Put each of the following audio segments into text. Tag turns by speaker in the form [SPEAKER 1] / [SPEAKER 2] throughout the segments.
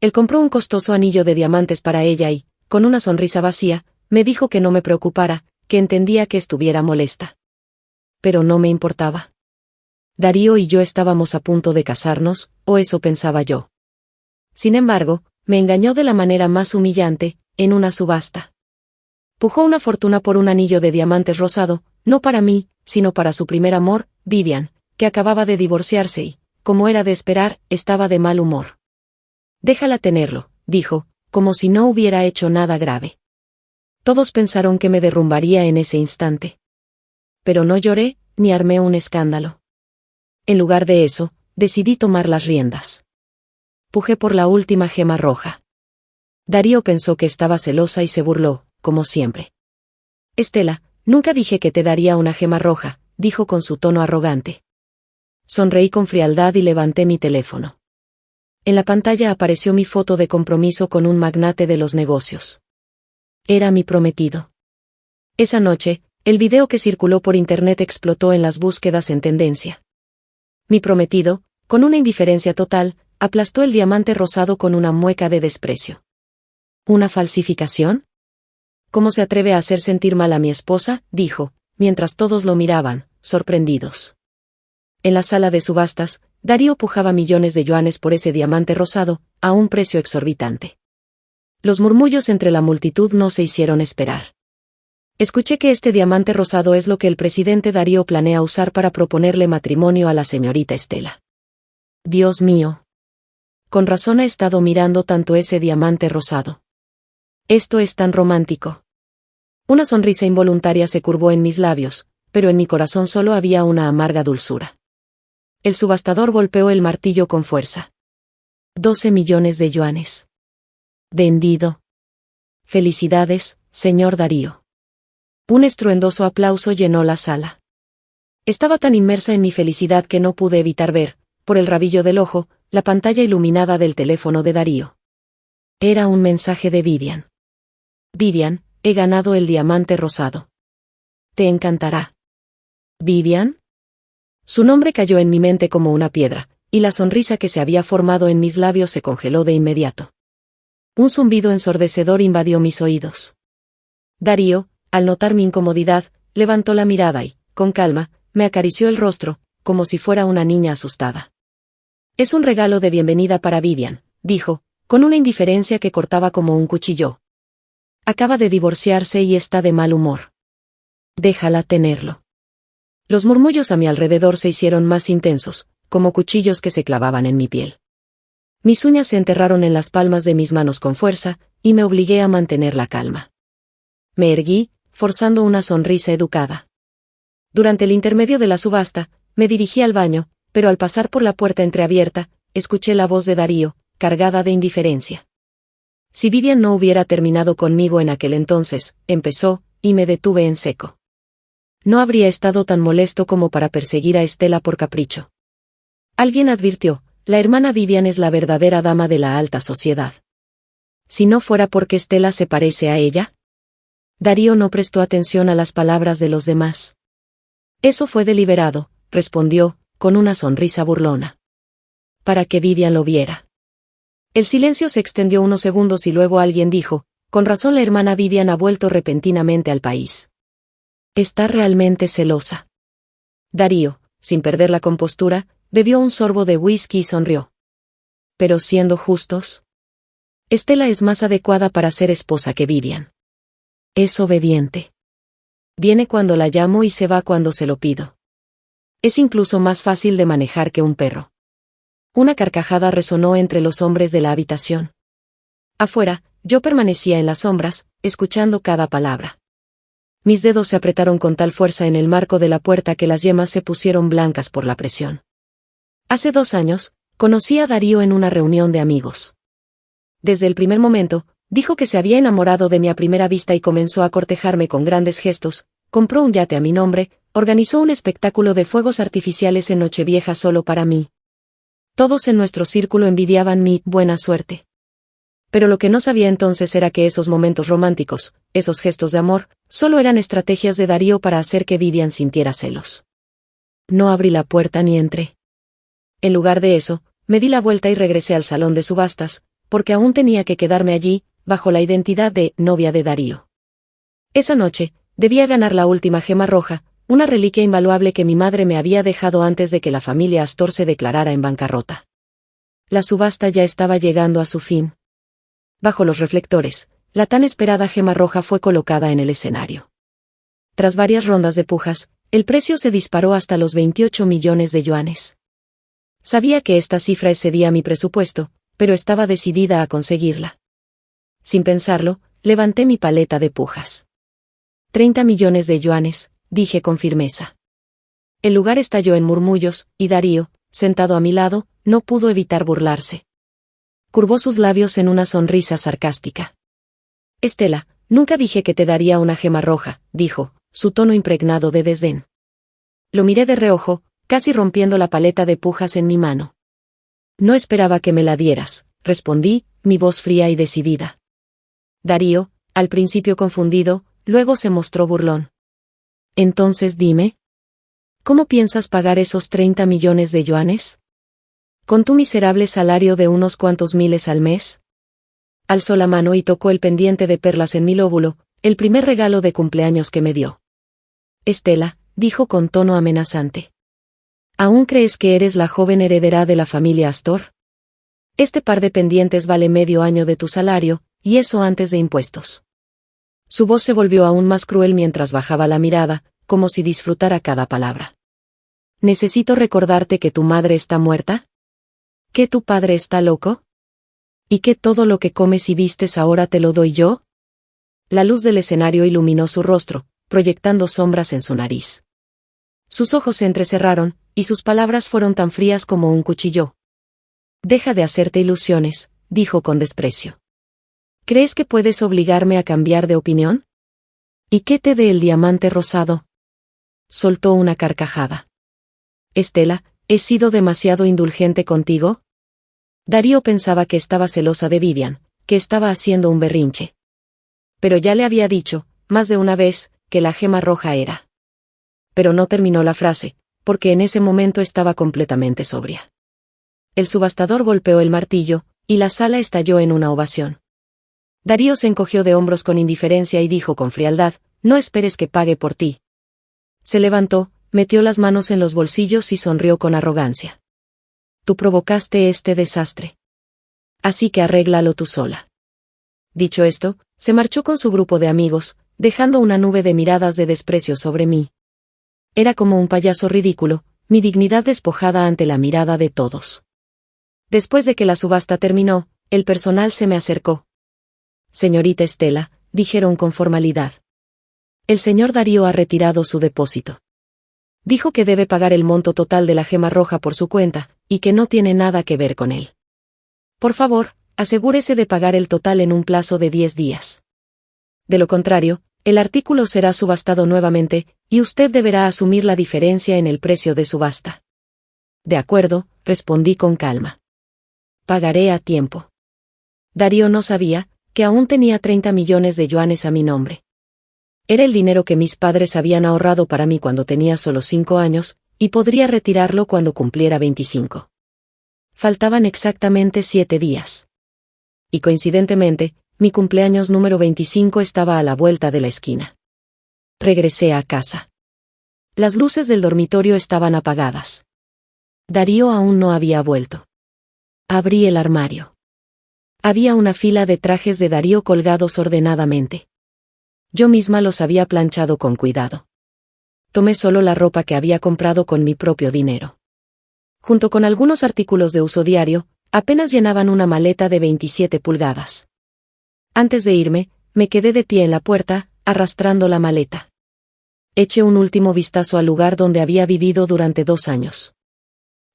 [SPEAKER 1] Él compró un costoso anillo de diamantes para ella y, con una sonrisa vacía, me dijo que no me preocupara, que entendía que estuviera molesta. Pero no me importaba. Darío y yo estábamos a punto de casarnos, o eso pensaba yo. Sin embargo, me engañó de la manera más humillante, en una subasta. Pujó una fortuna por un anillo de diamantes rosado, no para mí, sino para su primer amor, Vivian, que acababa de divorciarse y, como era de esperar, estaba de mal humor. Déjala tenerlo, dijo, como si no hubiera hecho nada grave. Todos pensaron que me derrumbaría en ese instante. Pero no lloré, ni armé un escándalo. En lugar de eso, decidí tomar las riendas. Pujé por la última gema roja. Darío pensó que estaba celosa y se burló, como siempre. Estela, nunca dije que te daría una gema roja, dijo con su tono arrogante. Sonreí con frialdad y levanté mi teléfono. En la pantalla apareció mi foto de compromiso con un magnate de los negocios. Era mi prometido. Esa noche, el video que circuló por internet explotó en las búsquedas en tendencia. Mi prometido, con una indiferencia total, aplastó el diamante rosado con una mueca de desprecio. ¿Una falsificación? ¿Cómo se atreve a hacer sentir mal a mi esposa?, dijo, mientras todos lo miraban, sorprendidos. En la sala de subastas, Darío pujaba millones de yuanes por ese diamante rosado, a un precio exorbitante. Los murmullos entre la multitud no se hicieron esperar. Escuché que este diamante rosado es lo que el presidente Darío planea usar para proponerle matrimonio a la señorita Estela. Dios mío. Con razón he estado mirando tanto ese diamante rosado. Esto es tan romántico. Una sonrisa involuntaria se curvó en mis labios, pero en mi corazón solo había una amarga dulzura. El subastador golpeó el martillo con fuerza. 12 millones de yuanes. Vendido. Felicidades, señor Darío. Un estruendoso aplauso llenó la sala. Estaba tan inmersa en mi felicidad que no pude evitar ver, por el rabillo del ojo, la pantalla iluminada del teléfono de Darío. Era un mensaje de Vivian. Vivian, he ganado el diamante rosado. Te encantará. ¿Vivian? Su nombre cayó en mi mente como una piedra, y la sonrisa que se había formado en mis labios se congeló de inmediato. Un zumbido ensordecedor invadió mis oídos. Darío, al notar mi incomodidad, levantó la mirada y, con calma, me acarició el rostro, como si fuera una niña asustada. Es un regalo de bienvenida para Vivian, dijo, con una indiferencia que cortaba como un cuchillo. Acaba de divorciarse y está de mal humor. Déjala tenerlo. Los murmullos a mi alrededor se hicieron más intensos, como cuchillos que se clavaban en mi piel. Mis uñas se enterraron en las palmas de mis manos con fuerza, y me obligué a mantener la calma. Me erguí, forzando una sonrisa educada. Durante el intermedio de la subasta, me dirigí al baño, pero al pasar por la puerta entreabierta, escuché la voz de Darío, cargada de indiferencia. Si Vivian no hubiera terminado conmigo en aquel entonces, empezó, y me detuve en seco. No habría estado tan molesto como para perseguir a Estela por capricho. Alguien advirtió, la hermana Vivian es la verdadera dama de la alta sociedad. Si no fuera porque Estela se parece a ella. Darío no prestó atención a las palabras de los demás. Eso fue deliberado, respondió, con una sonrisa burlona. Para que Vivian lo viera. El silencio se extendió unos segundos y luego alguien dijo, con razón la hermana Vivian ha vuelto repentinamente al país. Está realmente celosa. Darío, sin perder la compostura, bebió un sorbo de whisky y sonrió. Pero siendo justos, Estela es más adecuada para ser esposa que Vivian. Es obediente. Viene cuando la llamo y se va cuando se lo pido. Es incluso más fácil de manejar que un perro. Una carcajada resonó entre los hombres de la habitación. Afuera, yo permanecía en las sombras, escuchando cada palabra. Mis dedos se apretaron con tal fuerza en el marco de la puerta que las yemas se pusieron blancas por la presión. Hace 2 años, conocí a Darío en una reunión de amigos. Desde el primer momento, dijo que se había enamorado de mí a primera vista y comenzó a cortejarme con grandes gestos, compró un yate a mi nombre, organizó un espectáculo de fuegos artificiales en Nochevieja solo para mí. Todos en nuestro círculo envidiaban mi buena suerte. Pero lo que no sabía entonces era que esos momentos románticos, esos gestos de amor, solo eran estrategias de Darío para hacer que Vivian sintiera celos. No abrí la puerta ni entré. En lugar de eso, me di la vuelta y regresé al salón de subastas, porque aún tenía que quedarme allí, bajo la identidad de novia de Darío. Esa noche, debía ganar la última gema roja, una reliquia invaluable que mi madre me había dejado antes de que la familia Astor se declarara en bancarrota. La subasta ya estaba llegando a su fin. Bajo los reflectores, la tan esperada gema roja fue colocada en el escenario. Tras varias rondas de pujas, el precio se disparó hasta los 28 millones de yuanes. Sabía que esta cifra excedía mi presupuesto, pero estaba decidida a conseguirla. Sin pensarlo, levanté mi paleta de pujas. 30 millones de yuanes, dije con firmeza. El lugar estalló en murmullos, y Darío, sentado a mi lado, no pudo evitar burlarse. Curvó sus labios en una sonrisa sarcástica. Estela, nunca dije que te daría una gema roja, dijo, su tono impregnado de desdén. Lo miré de reojo, casi rompiendo la paleta de pujas en mi mano. No esperaba que me la dieras, respondí, mi voz fría y decidida. Darío, al principio confundido, luego se mostró burlón. Entonces dime, ¿cómo piensas pagar esos 30 millones de yuanes? ¿Con tu miserable salario de unos cuantos miles al mes? Alzó la mano y tocó el pendiente de perlas en mi lóbulo, el primer regalo de cumpleaños que me dio. Estela, dijo con tono amenazante. ¿Aún crees que eres la joven heredera de la familia Astor? Este par de pendientes vale medio año de tu salario, y eso antes de impuestos. Su voz se volvió aún más cruel mientras bajaba la mirada, como si disfrutara cada palabra. ¿Necesito recordarte que tu madre está muerta? ¿Que tu padre está loco? ¿Y que todo lo que comes y vistes ahora te lo doy yo? La luz del escenario iluminó su rostro, proyectando sombras en su nariz. Sus ojos se entrecerraron, y sus palabras fueron tan frías como un cuchillo. Deja de hacerte ilusiones, dijo con desprecio. ¿Crees que puedes obligarme a cambiar de opinión? ¿Y qué te dé el diamante rosado? Soltó una carcajada. Estela, ¿he sido demasiado indulgente contigo? Darío pensaba que estaba celosa de Vivian, que estaba haciendo un berrinche. Pero ya le había dicho, más de una vez, que la gema roja era. Pero no terminó la frase, porque en ese momento estaba completamente sobria. El subastador golpeó el martillo, y la sala estalló en una ovación. Darío se encogió de hombros con indiferencia y dijo con frialdad, no esperes que pague por ti. Se levantó, metió las manos en los bolsillos y sonrió con arrogancia. Tú provocaste este desastre. Así que arréglalo tú sola. Dicho esto, se marchó con su grupo de amigos, dejando una nube de miradas de desprecio sobre mí. Era como un payaso ridículo, mi dignidad despojada ante la mirada de todos. Después de que la subasta terminó, el personal se me acercó. Señorita Estela, dijeron con formalidad. El señor Darío ha retirado su depósito. Dijo que debe pagar el monto total de la gema roja por su cuenta, y que no tiene nada que ver con él. Por favor, asegúrese de pagar el total en un plazo de 10 días. De lo contrario, el artículo será subastado nuevamente, y usted deberá asumir la diferencia en el precio de subasta. De acuerdo, respondí con calma. Pagaré a tiempo. Darío no sabía que aún tenía 30 millones de yuanes a mi nombre. Era el dinero que mis padres habían ahorrado para mí cuando tenía solo 5 años, y podría retirarlo cuando cumpliera 25. Faltaban exactamente 7 días. Y coincidentemente, mi cumpleaños número 25 estaba a la vuelta de la esquina. Regresé a casa. Las luces del dormitorio estaban apagadas. Darío aún no había vuelto. Abrí el armario. Había una fila de trajes de Darío colgados ordenadamente. Yo misma los había planchado con cuidado. Tomé solo la ropa que había comprado con mi propio dinero. Junto con algunos artículos de uso diario, apenas llenaban una maleta de 27 pulgadas. Antes de irme, me quedé de pie en la puerta, arrastrando la maleta. Eché un último vistazo al lugar donde había vivido durante 2 años.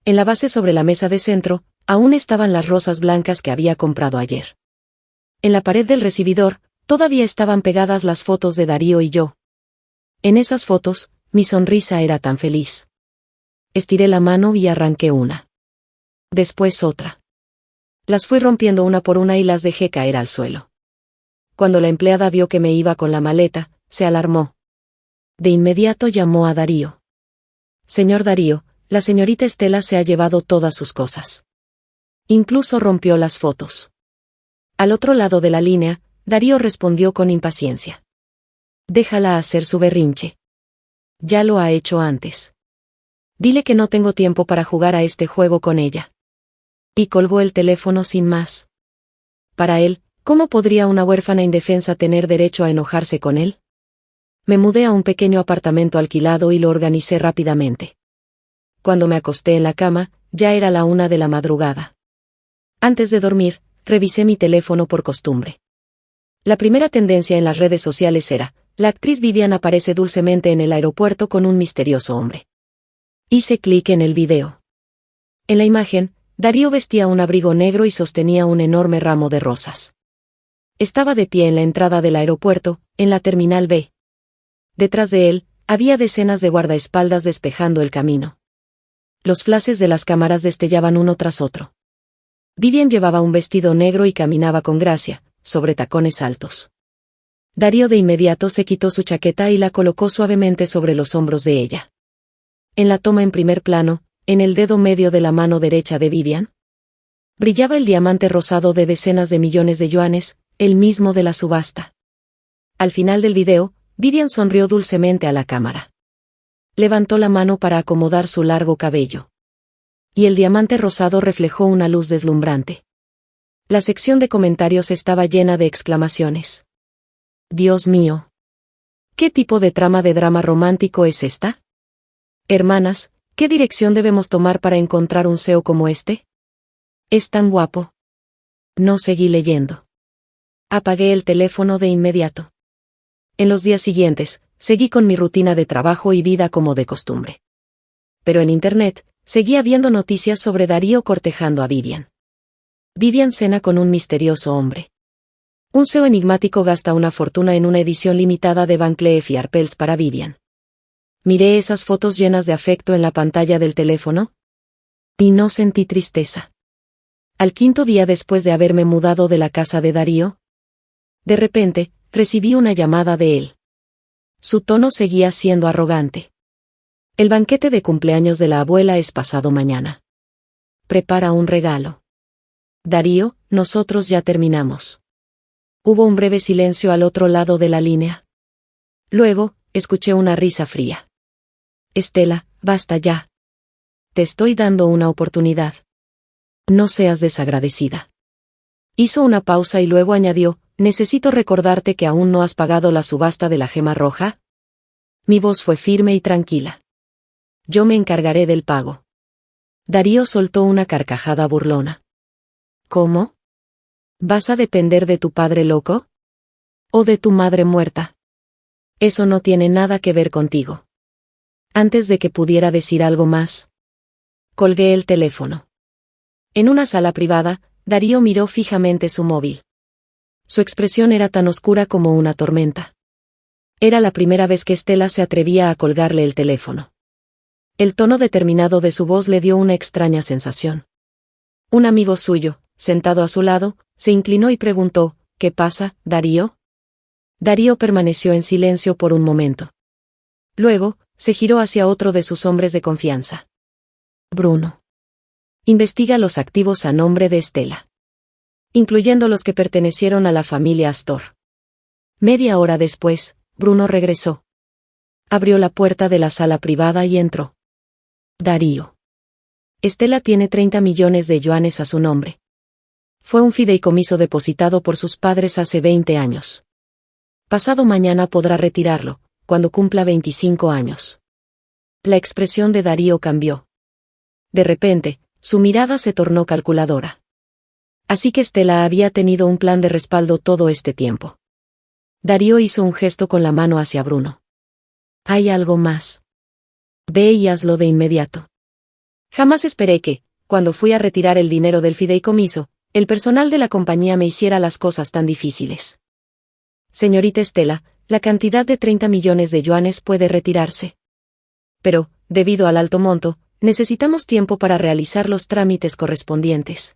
[SPEAKER 1] En la base sobre la mesa de centro, aún estaban las rosas blancas que había comprado ayer. En la pared del recibidor, todavía estaban pegadas las fotos de Darío y yo. En esas fotos, mi sonrisa era tan feliz. Estiré la mano y arranqué una. Después otra. Las fui rompiendo una por una y las dejé caer al suelo. Cuando la empleada vio que me iba con la maleta, se alarmó. De inmediato llamó a Darío. Señor Darío, la señorita Estela se ha llevado todas sus cosas. Incluso rompió las fotos. Al otro lado de la línea, Darío respondió con impaciencia. Déjala hacer su berrinche. Ya lo ha hecho antes. Dile que no tengo tiempo para jugar a este juego con ella. Y colgó el teléfono sin más. Para él, ¿cómo podría una huérfana indefensa tener derecho a enojarse con él? Me mudé a un pequeño apartamento alquilado y lo organicé rápidamente. Cuando me acosté en la cama, ya era la 1 de la madrugada. Antes de dormir, revisé mi teléfono por costumbre. La primera tendencia en las redes sociales era: la actriz Vivian aparece dulcemente en el aeropuerto con un misterioso hombre. Hice clic en el video. En la imagen, Darío vestía un abrigo negro y sostenía un enorme ramo de rosas. Estaba de pie en la entrada del aeropuerto, en la Terminal B. Detrás de él, había decenas de guardaespaldas despejando el camino. Los flashes de las cámaras destellaban uno tras otro. Vivian llevaba un vestido negro y caminaba con gracia, sobre tacones altos. Darío de inmediato se quitó su chaqueta y la colocó suavemente sobre los hombros de ella. En la toma en primer plano, en el dedo medio de la mano derecha de Vivian, brillaba el diamante rosado de decenas de millones de yuanes, el mismo de la subasta. Al final del video, Vivian sonrió dulcemente a la cámara. Levantó la mano para acomodar su largo cabello. Y el diamante rosado reflejó una luz deslumbrante. La sección de comentarios estaba llena de exclamaciones. Dios mío. ¿Qué tipo de trama de drama romántico es esta? Hermanas, ¿qué dirección debemos tomar para encontrar un CEO como este? Es tan guapo. No seguí leyendo. Apagué el teléfono de inmediato. En los días siguientes, seguí con mi rutina de trabajo y vida como de costumbre. Pero en Internet, seguía viendo noticias sobre Darío cortejando a Vivian. Vivian cena con un misterioso hombre. Un CEO enigmático gasta una fortuna en una edición limitada de Van Cleef & Arpels para Vivian. Miré esas fotos llenas de afecto en la pantalla del teléfono. Y no sentí tristeza. Al quinto día después de haberme mudado de la casa de Darío, de repente, recibí una llamada de él. Su tono seguía siendo arrogante. El banquete de cumpleaños de la abuela es pasado mañana. Prepara un regalo. Darío, nosotros ya terminamos. Hubo un breve silencio al otro lado de la línea. Luego, escuché una risa fría. Estela, basta ya. Te estoy dando una oportunidad. No seas desagradecida. Hizo una pausa y luego añadió: necesito recordarte que aún no has pagado la subasta de la gema roja. Mi voz fue firme y tranquila. Yo me encargaré del pago. Darío soltó una carcajada burlona. ¿Cómo? ¿Vas a depender de tu padre loco? ¿O de tu madre muerta? Eso no tiene nada que ver contigo. Antes de que pudiera decir algo más, colgué el teléfono. En una sala privada, Darío miró fijamente su móvil. Su expresión era tan oscura como una tormenta. Era la primera vez que Estela se atrevía a colgarle el teléfono. El tono determinado de su voz le dio una extraña sensación. Un amigo suyo, sentado a su lado, se inclinó y preguntó: ¿qué pasa, Darío? Darío permaneció en silencio por un momento. Luego, se giró hacia otro de sus hombres de confianza. Bruno. Investiga los activos a nombre de Estela. Incluyendo los que pertenecieron a la familia Astor. Media hora después, Bruno regresó. Abrió la puerta de la sala privada y entró. Darío. Estela tiene 30 millones de yuanes a su nombre. Fue un fideicomiso depositado por sus padres hace 20 años. Pasado mañana podrá retirarlo, cuando cumpla 25 años. La expresión de Darío cambió. De repente, su mirada se tornó calculadora. Así que Estela había tenido un plan de respaldo todo este tiempo. Darío hizo un gesto con la mano hacia Bruno. Hay algo más. Ve y hazlo de inmediato. Jamás esperé que, cuando fui a retirar el dinero del fideicomiso, el personal de la compañía me hiciera las cosas tan difíciles. Señorita Estela, la cantidad de 30 millones de yuanes puede retirarse. Pero, debido al alto monto, necesitamos tiempo para realizar los trámites correspondientes.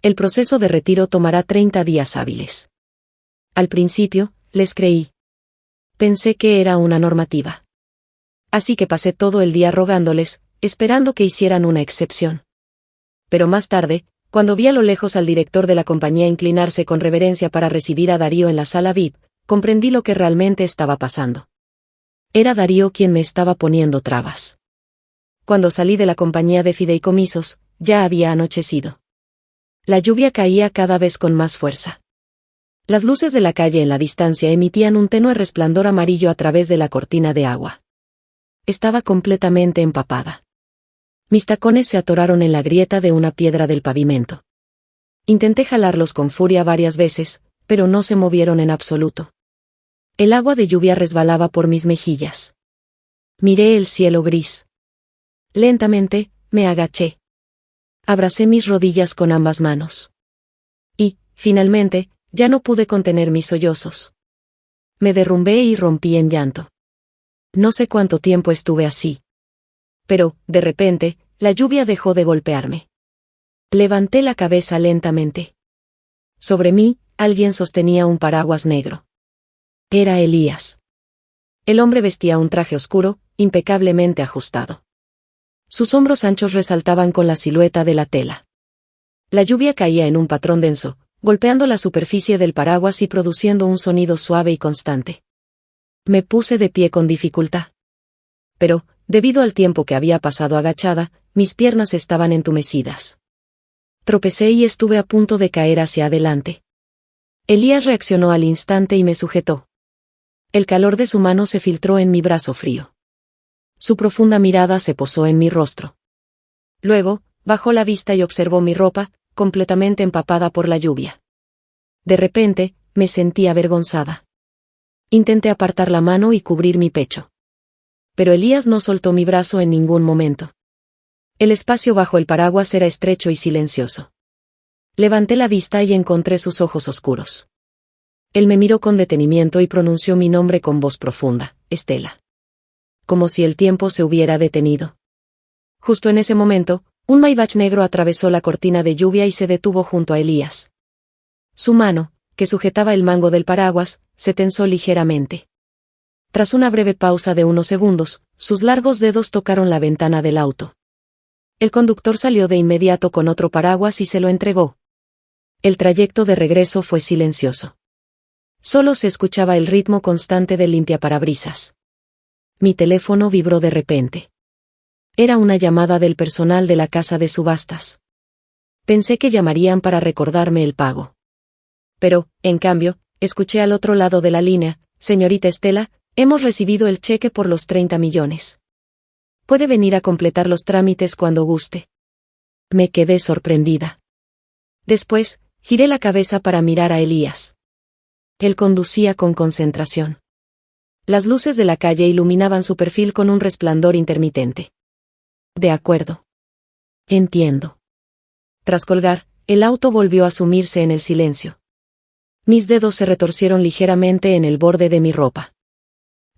[SPEAKER 1] El proceso de retiro tomará 30 días hábiles. Al principio, les creí. Pensé que era una normativa. Así que pasé todo el día rogándoles, esperando que hicieran una excepción. Pero más tarde, Cuando vi a lo lejos al director de la compañía inclinarse con reverencia para recibir a Darío en la sala VIP, comprendí lo que realmente estaba pasando. Era Darío quien me estaba poniendo trabas. Cuando salí de la compañía de fideicomisos, ya había anochecido. La lluvia caía cada vez con más fuerza. Las luces de la calle en la distancia emitían un tenue resplandor amarillo a través de la cortina de agua. Estaba completamente empapada. Mis tacones se atoraron en la grieta de una piedra del pavimento. Intenté jalarlos con furia varias veces, pero no se movieron en absoluto. El agua de lluvia resbalaba por mis mejillas. Miré el cielo gris. Lentamente, me agaché. Abracé mis rodillas con ambas manos. Y, finalmente, ya no pude contener mis sollozos. Me derrumbé y rompí en llanto. No sé cuánto tiempo estuve así. Pero, de repente, la lluvia dejó de golpearme. Levanté la cabeza lentamente. Sobre mí, alguien sostenía un paraguas negro. Era Elías. El hombre vestía un traje oscuro, impecablemente ajustado. Sus hombros anchos resaltaban con la silueta de la tela. La lluvia caía en un patrón denso, golpeando la superficie del paraguas y produciendo un sonido suave y constante. Me puse de pie con dificultad. Pero, debido al tiempo que había pasado agachada, mis piernas estaban entumecidas. Tropecé y estuve a punto de caer hacia adelante. Elías reaccionó al instante y me sujetó. El calor de su mano se filtró en mi brazo frío. Su profunda mirada se posó en mi rostro. Luego, bajó la vista y observó mi ropa, completamente empapada por la lluvia. De repente, me sentí avergonzada. Intenté apartar la mano y cubrir mi pecho. Pero Elías no soltó mi brazo en ningún momento. El espacio bajo el paraguas era estrecho y silencioso. Levanté la vista y encontré sus ojos oscuros. Él me miró con detenimiento y pronunció mi nombre con voz profunda, Estela. Como si el tiempo se hubiera detenido. Justo en ese momento, un Maybach negro atravesó la cortina de lluvia y se detuvo junto a Elías. Su mano, que sujetaba el mango del paraguas, se tensó ligeramente. Tras una breve pausa de unos segundos, sus largos dedos tocaron la ventana del auto. El conductor salió de inmediato con otro paraguas y se lo entregó. El trayecto de regreso fue silencioso. Solo se escuchaba el ritmo constante del limpiaparabrisas. Mi teléfono vibró de repente. Era una llamada del personal de la casa de subastas. Pensé que llamarían para recordarme el pago. Pero, en cambio, escuché al otro lado de la línea: señorita Estela, hemos recibido el cheque por los 30 millones. Puede venir a completar los trámites cuando guste. Me quedé sorprendida. Después, giré la cabeza para mirar a Elías. Él conducía con concentración. Las luces de la calle iluminaban su perfil con un resplandor intermitente. De acuerdo. Entiendo. Tras colgar, el auto volvió a sumirse en el silencio. Mis dedos se retorcieron ligeramente en el borde de mi ropa.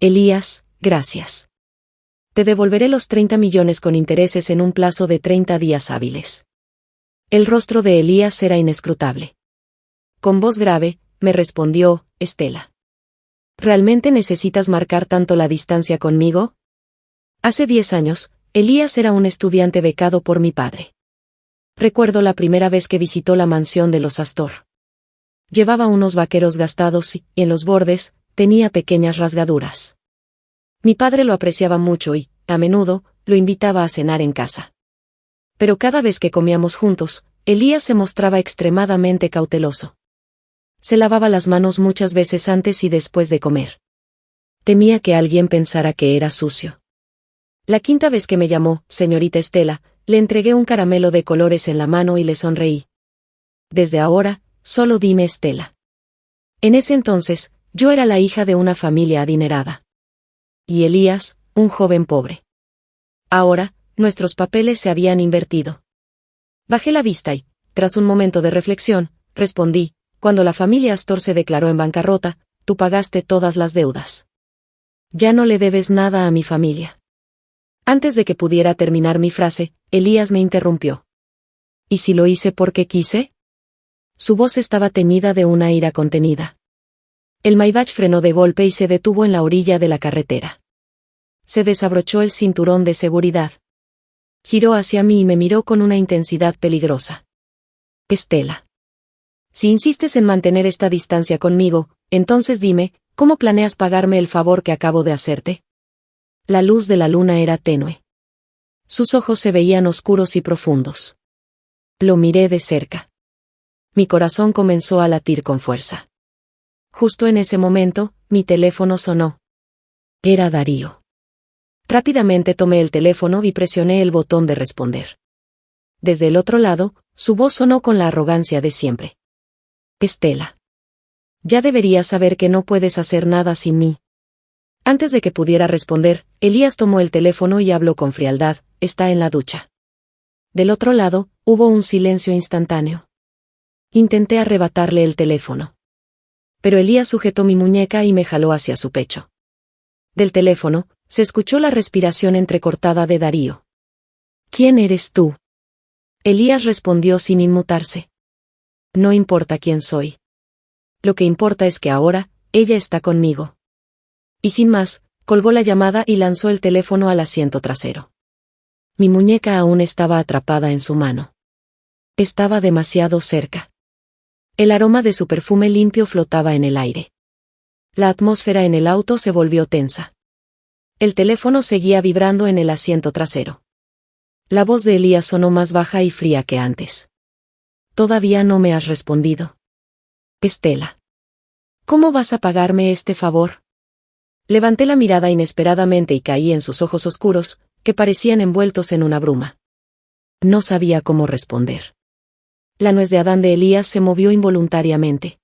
[SPEAKER 1] Elías, gracias. Te devolveré los 30 millones con intereses en un plazo de 30 días hábiles. El rostro de Elías era inescrutable. Con voz grave, me respondió: Estela. ¿Realmente necesitas marcar tanto la distancia conmigo? Hace 10 años, Elías era un estudiante becado por mi padre. Recuerdo la primera vez que visitó la mansión de los Astor. Llevaba unos vaqueros gastados y, en los bordes, tenía pequeñas rasgaduras. Mi padre lo apreciaba mucho y, a menudo, lo invitaba a cenar en casa. Pero cada vez que comíamos juntos, Elías se mostraba extremadamente cauteloso. Se lavaba las manos muchas veces antes y después de comer. Temía que alguien pensara que era sucio. La quinta vez que me llamó, señorita Estela, le entregué un caramelo de colores en la mano y le sonreí. Desde ahora, solo dime Estela. En ese entonces, yo era la hija de una familia adinerada. Y Elías, un joven pobre. Ahora, nuestros papeles se habían invertido. Bajé la vista y, tras un momento de reflexión, respondí: cuando la familia Astor se declaró en bancarrota, tú pagaste todas las deudas. Ya no le debes nada a mi familia. Antes de que pudiera terminar mi frase, Elías me interrumpió. ¿Y si lo hice porque quise? Su voz estaba teñida de una ira contenida. El Maybach frenó de golpe y se detuvo en la orilla de la carretera. Se desabrochó el cinturón de seguridad. Giró hacia mí y me miró con una intensidad peligrosa. Estela. Si insistes en mantener esta distancia conmigo, entonces dime, ¿cómo planeas pagarme el favor que acabo de hacerte? La luz de la luna era tenue. Sus ojos se veían oscuros y profundos. Lo miré de cerca. Mi corazón comenzó a latir con fuerza. Justo en ese momento, mi teléfono sonó. Era Darío. Rápidamente tomé el teléfono y presioné el botón de responder. Desde el otro lado, su voz sonó con la arrogancia de siempre. Estela. Ya deberías saber que no puedes hacer nada sin mí. Antes de que pudiera responder, Elías tomó el teléfono y habló con frialdad, está en la ducha. Del otro lado, hubo un silencio instantáneo. Intenté arrebatarle el teléfono. Pero Elías sujetó mi muñeca y me jaló hacia su pecho. Del teléfono, se escuchó la respiración entrecortada de Darío. ¿Quién eres tú? Elías respondió sin inmutarse. No importa quién soy. Lo que importa es que ahora, ella está conmigo. Y sin más, colgó la llamada y lanzó el teléfono al asiento trasero. Mi muñeca aún estaba atrapada en su mano. Estaba demasiado cerca. El aroma de su perfume limpio flotaba en el aire. La atmósfera en el auto se volvió tensa. El teléfono seguía vibrando en el asiento trasero. La voz de Elías sonó más baja y fría que antes. Todavía no me has respondido. Estela. ¿Cómo vas a pagarme este favor? Levanté la mirada inesperadamente y caí en sus ojos oscuros, que parecían envueltos en una bruma. No sabía cómo responder. La nuez de Adán de Elías se movió involuntariamente.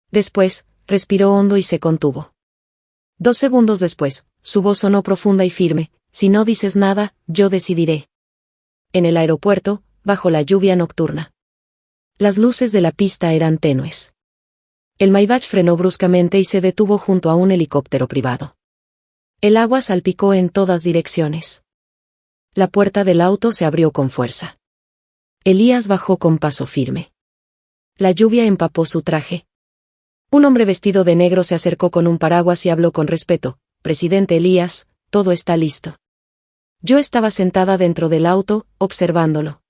[SPEAKER 1] Después, respiró hondo y se contuvo. 2 segundos después, su voz sonó profunda y firme, si no dices nada, yo decidiré. En el aeropuerto, bajo la lluvia nocturna. Las luces de la pista eran tenues. El Maybach frenó bruscamente y se detuvo junto a un helicóptero privado. El agua salpicó en todas direcciones. La puerta del auto se abrió con fuerza. Elías bajó con paso firme. La lluvia empapó su traje. Un hombre vestido de negro se acercó con un paraguas y habló con respeto. Presidente Elías, todo está listo. Yo estaba sentada dentro del auto, observándolo.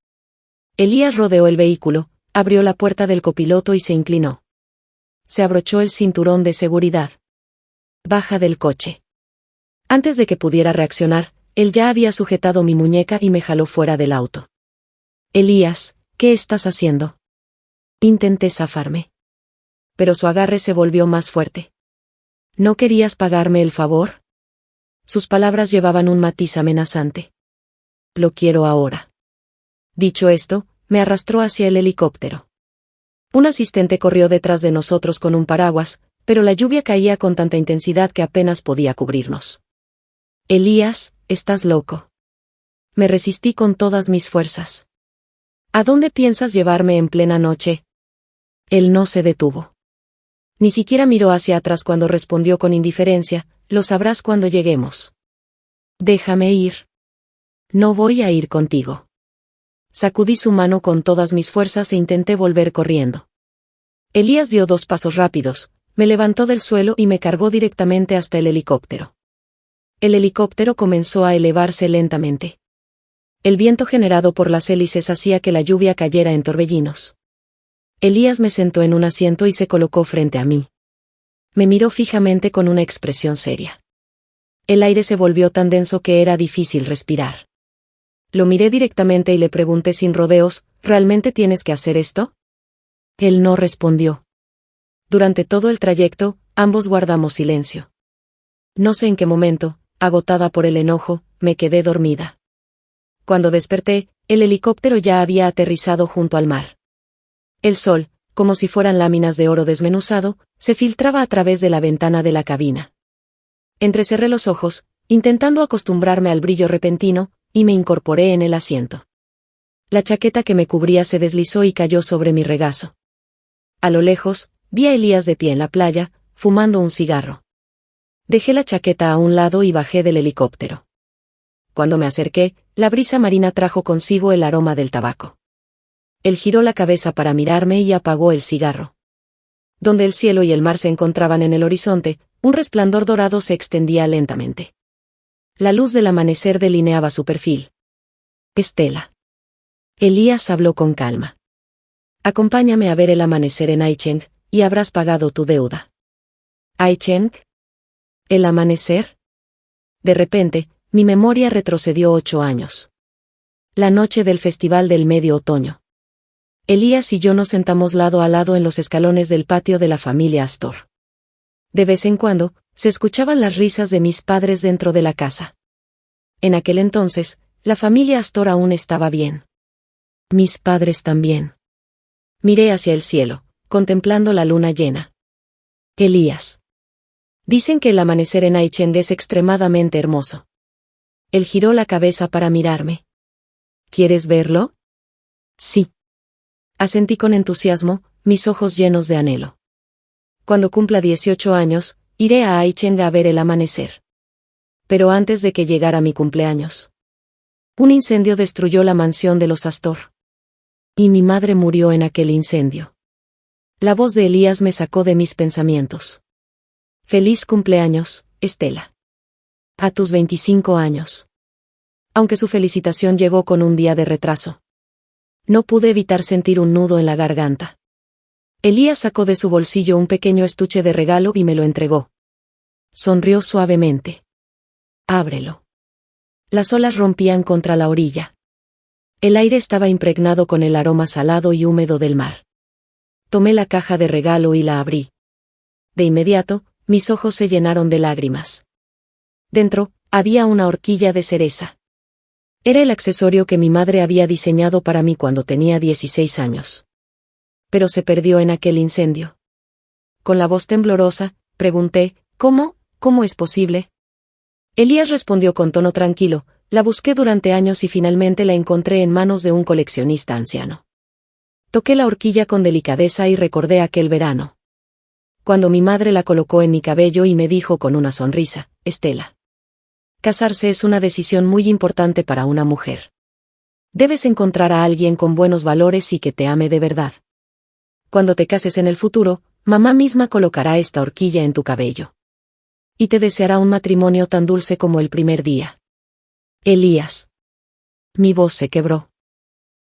[SPEAKER 1] Elías rodeó el vehículo, abrió la puerta del copiloto y se inclinó. Se abrochó el cinturón de seguridad. Baja del coche. Antes de que pudiera reaccionar, él ya había sujetado mi muñeca y me jaló fuera del auto. Elías, ¿qué estás haciendo? Intenté zafarme. Pero su agarre se volvió más fuerte. ¿No querías pagarme el favor? Sus palabras llevaban un matiz amenazante. Lo quiero ahora. Dicho esto, me arrastró hacia el helicóptero. Un asistente corrió detrás de nosotros con un paraguas, pero la lluvia caía con tanta intensidad que apenas podía cubrirnos. Elías, estás loco. Me resistí con todas mis fuerzas. ¿A dónde piensas llevarme en plena noche? Él no se detuvo. Ni siquiera miró hacia atrás cuando respondió con indiferencia, lo sabrás cuando lleguemos. Déjame ir. No voy a ir contigo. Sacudí su mano con todas mis fuerzas e intenté volver corriendo. Elías dio 2 pasos rápidos, me levantó del suelo y me cargó directamente hasta el helicóptero. El helicóptero comenzó a elevarse lentamente. El viento generado por las hélices hacía que la lluvia cayera en torbellinos. Elías me sentó en un asiento y se colocó frente a mí. Me miró fijamente con una expresión seria. El aire se volvió tan denso que era difícil respirar. Lo miré directamente y le pregunté sin rodeos, ¿realmente tienes que hacer esto? Él no respondió. Durante todo el trayecto, ambos guardamos silencio. No sé en qué momento, agotada por el enojo, me quedé dormida. Cuando desperté, el helicóptero ya había aterrizado junto al mar. El sol, como si fueran láminas de oro desmenuzado, se filtraba a través de la ventana de la cabina. Entrecerré los ojos, intentando acostumbrarme al brillo repentino, y me incorporé en el asiento. La chaqueta que me cubría se deslizó y cayó sobre mi regazo. A lo lejos, vi a Elías de pie en la playa, fumando un cigarro. Dejé la chaqueta a un lado y bajé del helicóptero. Cuando me acerqué, la brisa marina trajo consigo el aroma del tabaco. Él giró la cabeza para mirarme y apagó el cigarro. Donde el cielo y el mar se encontraban en el horizonte, un resplandor dorado se extendía lentamente. La luz del amanecer delineaba su perfil. Estela. Elías habló con calma. Acompáñame a ver el amanecer en Aicheng, y habrás pagado tu deuda. ¿Aicheng? ¿El amanecer? De repente, mi memoria retrocedió 8 años. La noche del Festival del Medio Otoño. Elías y yo nos sentamos lado a lado en los escalones del patio de la familia Astor. De vez en cuando, se escuchaban las risas de mis padres dentro de la casa. En aquel entonces, la familia Astor aún estaba bien. Mis padres también. Miré hacia el cielo, contemplando la luna llena. Elías. Dicen que el amanecer en Aicheng es extremadamente hermoso. Él giró la cabeza para mirarme. ¿Quieres verlo? Sí. Asentí con entusiasmo, mis ojos llenos de anhelo. Cuando cumpla 18 años, iré a Aicheng a ver el amanecer. Pero antes de que llegara mi cumpleaños, un incendio destruyó la mansión de los Astor. Y mi madre murió en aquel incendio. La voz de Elías me sacó de mis pensamientos. Feliz cumpleaños, Estela. A tus 25 años. Aunque su felicitación llegó con un día de retraso. No pude evitar sentir un nudo en la garganta. Elías sacó de su bolsillo un pequeño estuche de regalo y me lo entregó. Sonrió suavemente. Ábrelo. Las olas rompían contra la orilla. El aire estaba impregnado con el aroma salado y húmedo del mar. Tomé la caja de regalo y la abrí. De inmediato, mis ojos se llenaron de lágrimas. Dentro, había una horquilla de cereza. Era el accesorio que mi madre había diseñado para mí cuando tenía 16 años. Pero se perdió en aquel incendio. Con la voz temblorosa, pregunté, ¿Cómo es posible? Elías respondió con tono tranquilo, la busqué durante años y finalmente la encontré en manos de un coleccionista anciano. Toqué la horquilla con delicadeza y recordé aquel verano. Cuando mi madre la colocó en mi cabello y me dijo con una sonrisa, Estela. Casarse es una decisión muy importante para una mujer. Debes encontrar a alguien con buenos valores y que te ame de verdad. Cuando te cases en el futuro, mamá misma colocará esta horquilla en tu cabello. Y te deseará un matrimonio tan dulce como el primer día. Elías. Mi voz se quebró.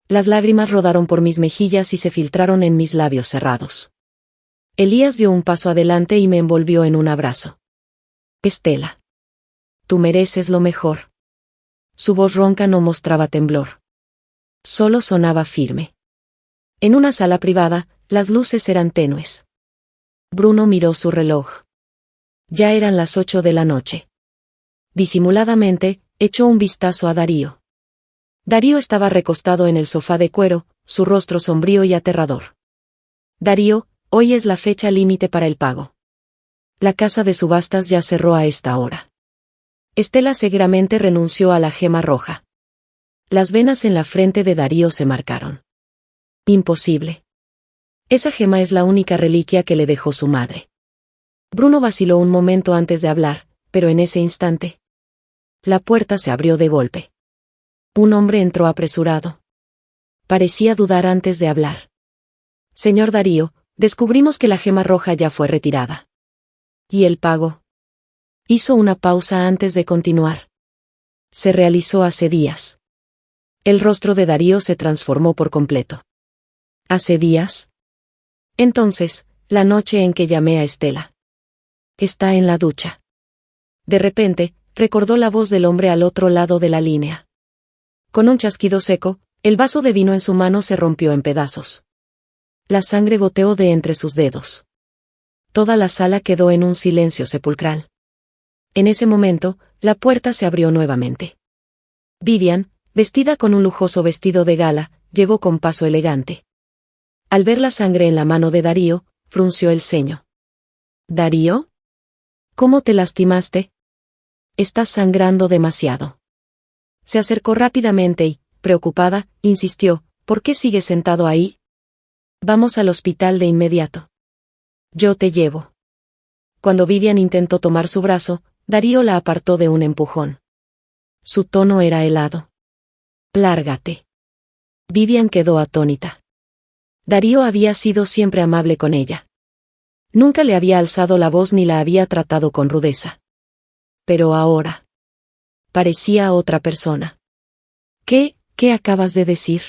[SPEAKER 1] Las lágrimas rodaron por mis mejillas y se filtraron en mis labios cerrados. Elías dio un paso adelante y me envolvió en un abrazo. Estela. Tú mereces lo mejor. Su voz ronca no mostraba temblor. Solo sonaba firme. En una sala privada, las luces eran tenues. Bruno miró su reloj. Ya eran las 8 de la noche. Disimuladamente, echó un vistazo a Darío. Darío estaba recostado en el sofá de cuero, su rostro sombrío y aterrador. Darío, hoy es la fecha límite para el pago. La casa de subastas ya cerró a esta hora. Estela seguramente renunció a la gema roja. Las venas en la frente de Darío se marcaron. Imposible. Esa gema es la única reliquia que le dejó su madre. Bruno vaciló un momento antes de hablar, pero en ese instante, la puerta se abrió de golpe. Un hombre entró apresurado. Parecía dudar antes de hablar. Señor Darío, descubrimos que la gema roja ya fue retirada. ¿Y el pago? Hizo una pausa antes de continuar. Se realizó hace días. El rostro de Darío se transformó por completo. ¿Hace días? Entonces, la noche en que llamé a Estela. Está en la ducha. De repente, recordó la voz del hombre al otro lado de la línea. Con un chasquido seco, el vaso de vino en su mano se rompió en pedazos. La sangre goteó de entre sus dedos. Toda la sala quedó en un silencio sepulcral. En ese momento, la puerta se abrió nuevamente. Vivian, vestida con un lujoso vestido de gala, llegó con paso elegante. Al ver la sangre en la mano de Darío, frunció el ceño. ¿Darío? ¿Cómo te lastimaste? Estás sangrando demasiado. Se acercó rápidamente y, preocupada, insistió, ¿por qué sigues sentado ahí? Vamos al hospital de inmediato. Yo te llevo. Cuando Vivian intentó tomar su brazo, Darío la apartó de un empujón. Su tono era helado. Lárgate. Vivian quedó atónita. Darío había sido siempre amable con ella. Nunca le había alzado la voz ni la había tratado con rudeza. Pero ahora parecía otra persona. ¿Qué acabas de decir?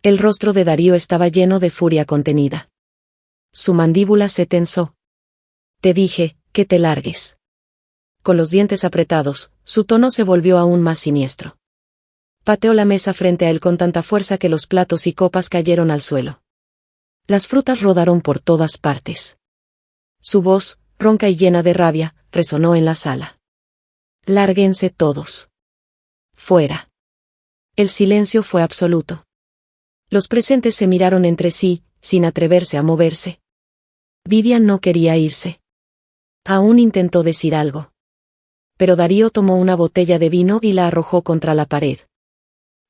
[SPEAKER 1] El rostro de Darío estaba lleno de furia contenida. Su mandíbula se tensó. Te dije, que te largues. Con los dientes apretados, su tono se volvió aún más siniestro. Pateó la mesa frente a él con tanta fuerza que los platos y copas cayeron al suelo. Las frutas rodaron por todas partes. Su voz, ronca y llena de rabia, resonó en la sala. Lárguense todos. Fuera. El silencio fue absoluto. Los presentes se miraron entre sí, sin atreverse a moverse. Vivian no quería irse. Aún intentó decir algo. Pero Darío tomó una botella de vino y la arrojó contra la pared.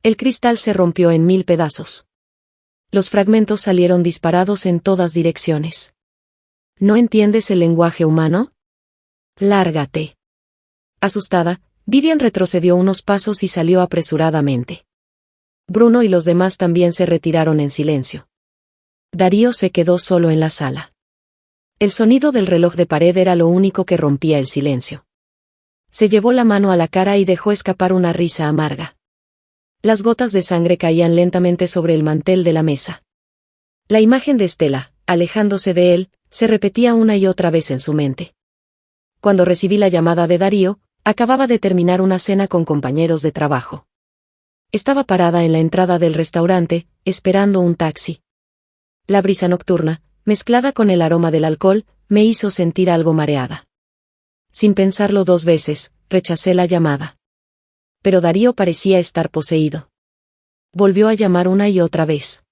[SPEAKER 1] El cristal se rompió en 1000 pedazos. Los fragmentos salieron disparados en todas direcciones. ¿No entiendes el lenguaje humano? Lárgate. Asustada, Vivian retrocedió unos pasos y salió apresuradamente. Bruno y los demás también se retiraron en silencio. Darío se quedó solo en la sala. El sonido del reloj de pared era lo único que rompía el silencio. Se llevó la mano a la cara y dejó escapar una risa amarga. Las gotas de sangre caían lentamente sobre el mantel de la mesa. La imagen de Estela, alejándose de él, se repetía una y otra vez en su mente. Cuando recibí la llamada de Darío, acababa de terminar una cena con compañeros de trabajo. Estaba parada en la entrada del restaurante, esperando un taxi. La brisa nocturna, mezclada con el aroma del alcohol, me hizo sentir algo mareada. Sin pensarlo 2 veces, rechacé la llamada. Pero Darío parecía estar poseído. Volvió a llamar una y otra vez.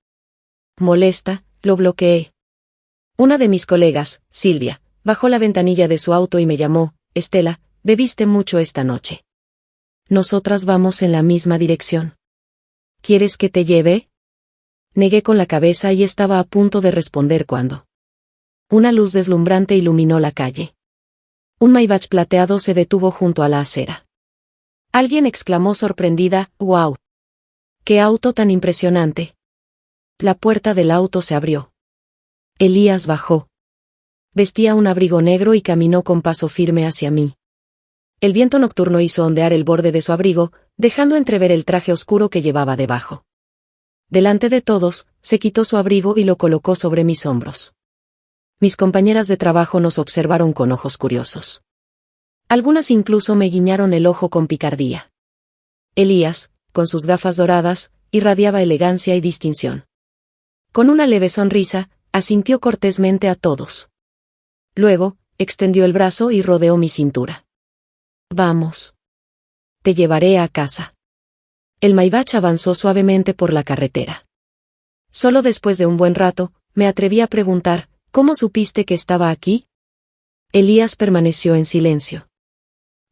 [SPEAKER 1] Molesta, lo bloqueé. Una de mis colegas, Silvia, bajó la ventanilla de su auto y me llamó: Estela, bebiste mucho esta noche. Nosotras vamos en la misma dirección. ¿Quieres que te lleve? Negué con la cabeza y estaba a punto de responder cuando una luz deslumbrante iluminó la calle. Un Maybach plateado se detuvo junto a la acera. Alguien exclamó sorprendida: ¡Wow! ¡Qué auto tan impresionante! La puerta del auto se abrió. Elías bajó. Vestía un abrigo negro y caminó con paso firme hacia mí. El viento nocturno hizo ondear el borde de su abrigo, dejando entrever el traje oscuro que llevaba debajo. Delante de todos, se quitó su abrigo y lo colocó sobre mis hombros. Mis compañeras de trabajo nos observaron con ojos curiosos. Algunas incluso me guiñaron el ojo con picardía. Elías, con sus gafas doradas, irradiaba elegancia y distinción. Con una leve sonrisa, asintió cortésmente a todos. Luego, extendió el brazo y rodeó mi cintura. Vamos. Te llevaré a casa. El Maybach avanzó suavemente por la carretera. Solo después de un buen rato, me atreví a preguntar: ¿cómo supiste que estaba aquí? Elías permaneció en silencio.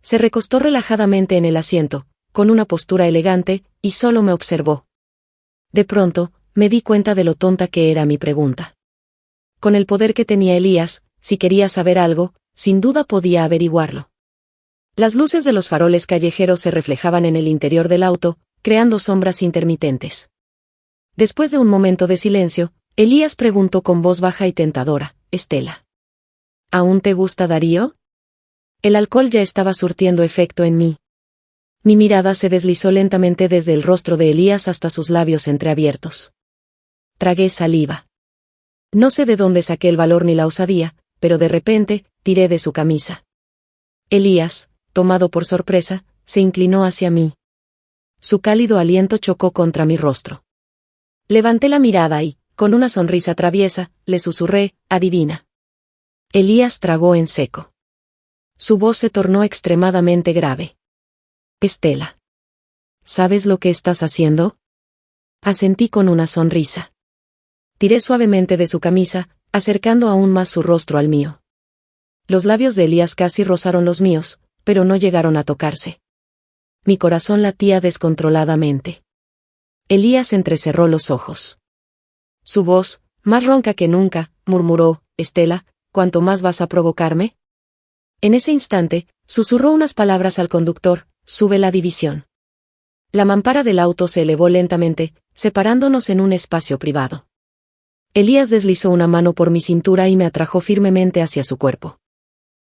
[SPEAKER 1] Se recostó relajadamente en el asiento, con una postura elegante, y solo me observó. De pronto, me di cuenta de lo tonta que era mi pregunta. Con el poder que tenía Elías, si quería saber algo, sin duda podía averiguarlo. Las luces de los faroles callejeros se reflejaban en el interior del auto, creando sombras intermitentes. Después de un momento de silencio, Elías preguntó con voz baja y tentadora: Estela, ¿aún te gusta Darío? El alcohol ya estaba surtiendo efecto en mí. Mi mirada se deslizó lentamente desde el rostro de Elías hasta sus labios entreabiertos. Tragué saliva. No sé de dónde saqué el valor ni la osadía, pero de repente, tiré de su camisa. Elías, tomado por sorpresa, se inclinó hacia mí. Su cálido aliento chocó contra mi rostro. Levanté la mirada y, con una sonrisa traviesa, le susurré: adivina. Elías tragó en seco. Su voz se tornó extremadamente grave. Estela, ¿sabes lo que estás haciendo? Asentí con una sonrisa. Tiré suavemente de su camisa, acercando aún más su rostro al mío. Los labios de Elías casi rozaron los míos, pero no llegaron a tocarse. Mi corazón latía descontroladamente. Elías entrecerró los ojos. Su voz, más ronca que nunca, murmuró: Estela, ¿cuánto más vas a provocarme? En ese instante, susurró unas palabras al conductor: sube la división. La mampara del auto se elevó lentamente, separándonos en un espacio privado. Elías deslizó una mano por mi cintura y me atrajo firmemente hacia su cuerpo.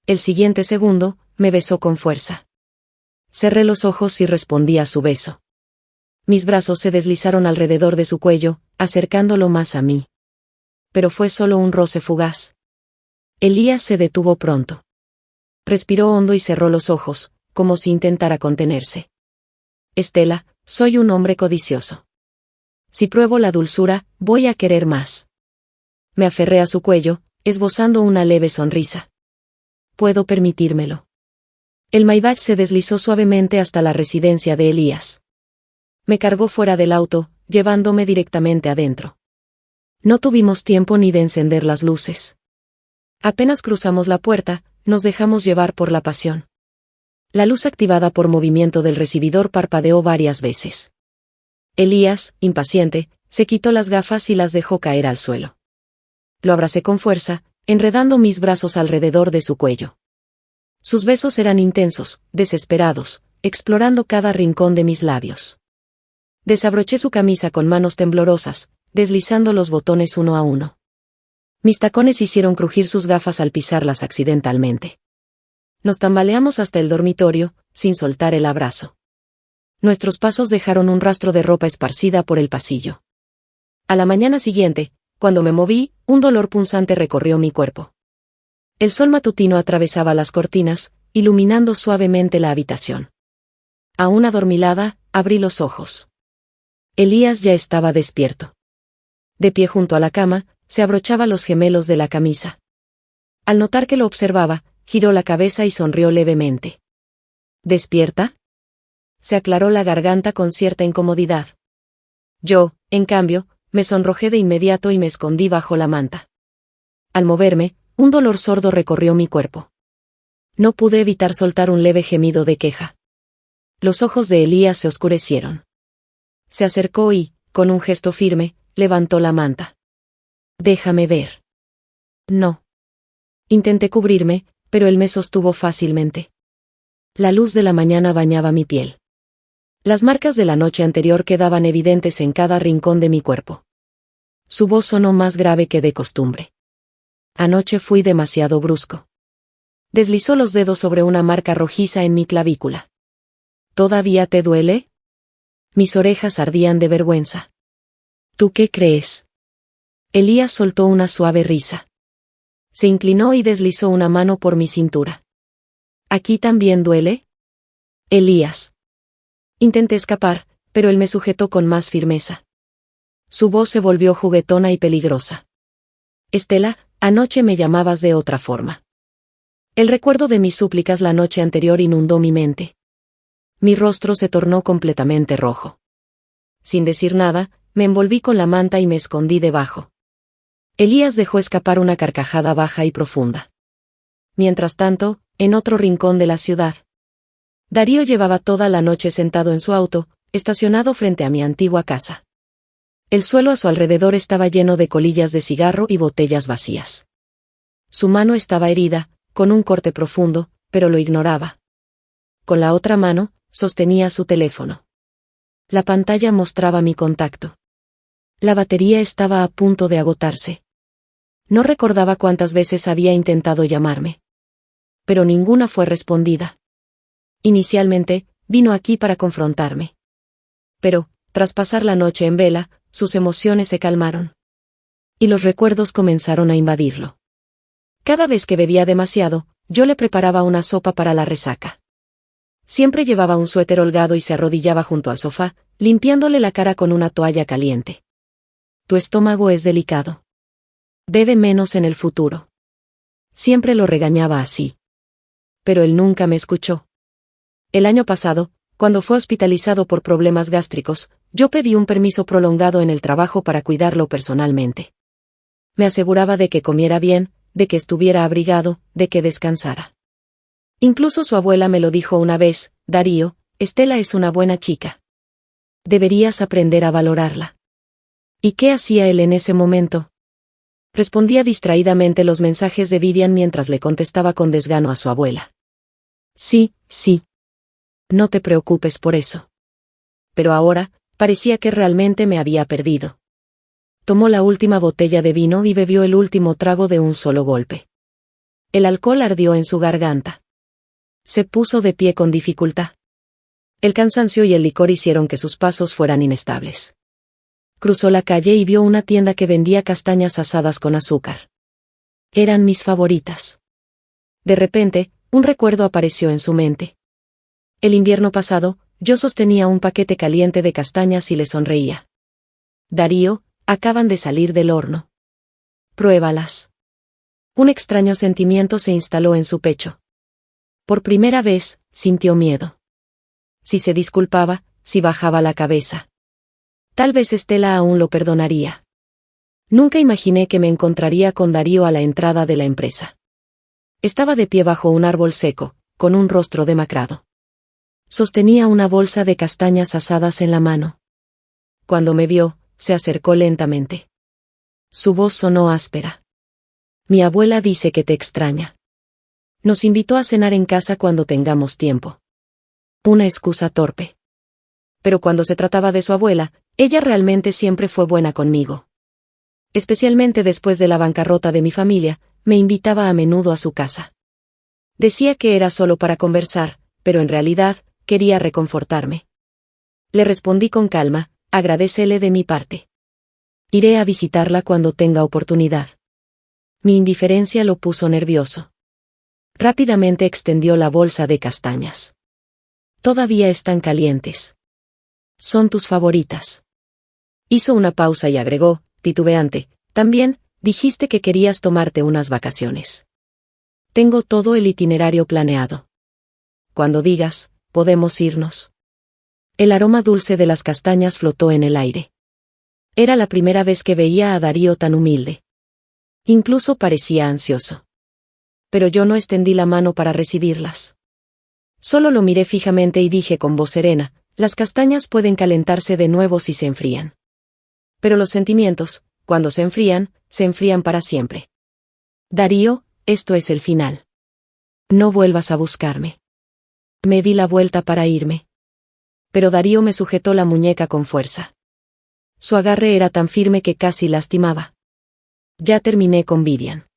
[SPEAKER 1] El siguiente segundo, me besó con fuerza. Cerré los ojos y respondí a su beso. Mis brazos se deslizaron alrededor de su cuello, acercándolo más a mí. Pero fue solo un roce fugaz. Elías se detuvo pronto. Respiró hondo y cerró los ojos, como si intentara contenerse. Estela, soy un hombre codicioso. Si pruebo la dulzura, voy a querer más. Me aferré a su cuello, esbozando una leve sonrisa. Puedo permitírmelo. El Maybach se deslizó suavemente hasta la residencia de Elías. Me cargó fuera del auto, llevándome directamente adentro. No tuvimos tiempo ni de encender las luces. Apenas cruzamos la puerta, nos dejamos llevar por la pasión. La luz activada por movimiento del recibidor parpadeó varias veces. Elías, impaciente, se quitó las gafas y las dejó caer al suelo. Lo abracé con fuerza, enredando mis brazos alrededor de su cuello. Sus besos eran intensos, desesperados, explorando cada rincón de mis labios. Desabroché su camisa con manos temblorosas, deslizando los botones uno a uno. Mis tacones hicieron crujir sus gafas al pisarlas accidentalmente. Nos tambaleamos hasta el dormitorio, sin soltar el abrazo. Nuestros pasos dejaron un rastro de ropa esparcida por el pasillo. A la mañana siguiente, cuando me moví, un dolor punzante recorrió mi cuerpo. El sol matutino atravesaba las cortinas, iluminando suavemente la habitación. Aún adormilada, abrí los ojos. Elías ya estaba despierto. De pie junto a la cama, se abrochaba los gemelos de la camisa. Al notar que lo observaba, giró la cabeza y sonrió levemente. ¿Despierta? Se aclaró la garganta con cierta incomodidad. Yo, en cambio, me sonrojé de inmediato y me escondí bajo la manta. Al moverme, un dolor sordo recorrió mi cuerpo. No pude evitar soltar un leve gemido de queja. Los ojos de Elías se oscurecieron. Se acercó y, con un gesto firme, levantó la manta. Déjame ver. No. Intenté cubrirme, pero él me sostuvo fácilmente. La luz de la mañana bañaba mi piel. Las marcas de la noche anterior quedaban evidentes en cada rincón de mi cuerpo. Su voz sonó más grave que de costumbre. Anoche fui demasiado brusco. Deslizó los dedos sobre una marca rojiza en mi clavícula. ¿Todavía te duele? Mis orejas ardían de vergüenza. ¿Tú qué crees? Elías soltó una suave risa. Se inclinó y deslizó una mano por mi cintura. ¿Aquí también duele? Elías. Intenté escapar, pero él me sujetó con más firmeza. Su voz se volvió juguetona y peligrosa. Estela, anoche me llamabas de otra forma. El recuerdo de mis súplicas la noche anterior inundó mi mente. Mi rostro se tornó completamente rojo. Sin decir nada, me envolví con la manta y me escondí debajo. Elías dejó escapar una carcajada baja y profunda. Mientras tanto, en otro rincón de la ciudad, Darío llevaba toda la noche sentado en su auto, estacionado frente a mi antigua casa. El suelo a su alrededor estaba lleno de colillas de cigarro y botellas vacías. Su mano estaba herida, con un corte profundo, pero lo ignoraba. Con la otra mano, sostenía su teléfono. La pantalla mostraba mi contacto. La batería estaba a punto de agotarse. No recordaba cuántas veces había intentado llamarme. Pero ninguna fue respondida. Inicialmente, vino aquí para confrontarme. Pero, tras pasar la noche en vela, sus emociones se calmaron. Y los recuerdos comenzaron a invadirlo. Cada vez que bebía demasiado, yo le preparaba una sopa para la resaca. Siempre llevaba un suéter holgado y se arrodillaba junto al sofá, limpiándole la cara con una toalla caliente. Tu estómago es delicado. Bebe menos en el futuro. Siempre lo regañaba así. Pero él nunca me escuchó. El año pasado, cuando fue hospitalizado por problemas gástricos, yo pedí un permiso prolongado en el trabajo para cuidarlo personalmente. Me aseguraba de que comiera bien, de que estuviera abrigado, de que descansara. Incluso su abuela me lo dijo una vez: Darío, Estela es una buena chica. Deberías aprender a valorarla. ¿Y qué hacía él en ese momento? Respondía distraídamente los mensajes de Vivian mientras le contestaba con desgano a su abuela. Sí, sí. No te preocupes por eso. Pero ahora, parecía que realmente me había perdido. Tomó la última botella de vino y bebió el último trago de un solo golpe. El alcohol ardió en su garganta. Se puso de pie con dificultad. El cansancio y el licor hicieron que sus pasos fueran inestables. Cruzó la calle y vio una tienda que vendía castañas asadas con azúcar. Eran mis favoritas. De repente, un recuerdo apareció en su mente. El invierno pasado, yo sostenía un paquete caliente de castañas y le sonreía. Darío, acaban de salir del horno. Pruébalas. Un extraño sentimiento se instaló en su pecho. Por primera vez, sintió miedo. Si se disculpaba, si bajaba la cabeza. Tal vez Estela aún lo perdonaría. Nunca imaginé que me encontraría con Darío a la entrada de la empresa. Estaba de pie bajo un árbol seco, con un rostro demacrado. Sostenía una bolsa de castañas asadas en la mano. Cuando me vio, se acercó lentamente. Su voz sonó áspera. Mi abuela dice que te extraña. Nos invitó a cenar en casa cuando tengamos tiempo. Una excusa torpe. Pero cuando se trataba de su abuela, ella realmente siempre fue buena conmigo. Especialmente después de la bancarrota de mi familia, me invitaba a menudo a su casa. Decía que era solo para conversar, pero en realidad, quería reconfortarme. Le respondí con calma, agradécele de mi parte. Iré a visitarla cuando tenga oportunidad. Mi indiferencia lo puso nervioso. Rápidamente extendió la bolsa de castañas. Todavía están calientes. Son tus favoritas. Hizo una pausa y agregó, titubeante, también, dijiste que querías tomarte unas vacaciones. Tengo todo el itinerario planeado. Cuando digas, podemos irnos. El aroma dulce de las castañas flotó en el aire. Era la primera vez que veía a Darío tan humilde. Incluso parecía ansioso. Pero yo no extendí la mano para recibirlas. Solo lo miré fijamente y dije con voz serena, las castañas pueden calentarse de nuevo si se enfrían. Pero los sentimientos, cuando se enfrían para siempre. Darío, esto es el final. No vuelvas a buscarme. Me di la vuelta para irme. Pero Darío me sujetó la muñeca con fuerza. Su agarre era tan firme que casi lastimaba. Ya terminé con Vivian.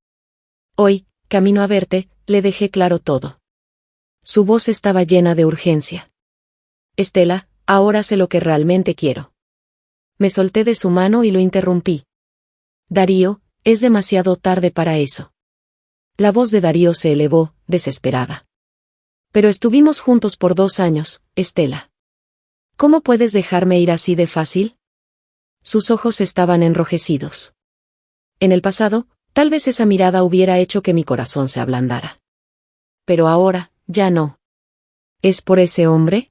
[SPEAKER 1] Hoy, camino a verte, le dejé claro todo. Su voz estaba llena de urgencia. Estela, ahora sé lo que realmente quiero. Me solté de su mano y lo interrumpí. Darío, es demasiado tarde para eso. La voz de Darío se elevó, desesperada. Pero estuvimos juntos por 2 años, Estela. ¿Cómo puedes dejarme ir así de fácil? Sus ojos estaban enrojecidos. En el pasado, tal vez esa mirada hubiera hecho que mi corazón se ablandara. Pero ahora, ya no. ¿Es por ese hombre?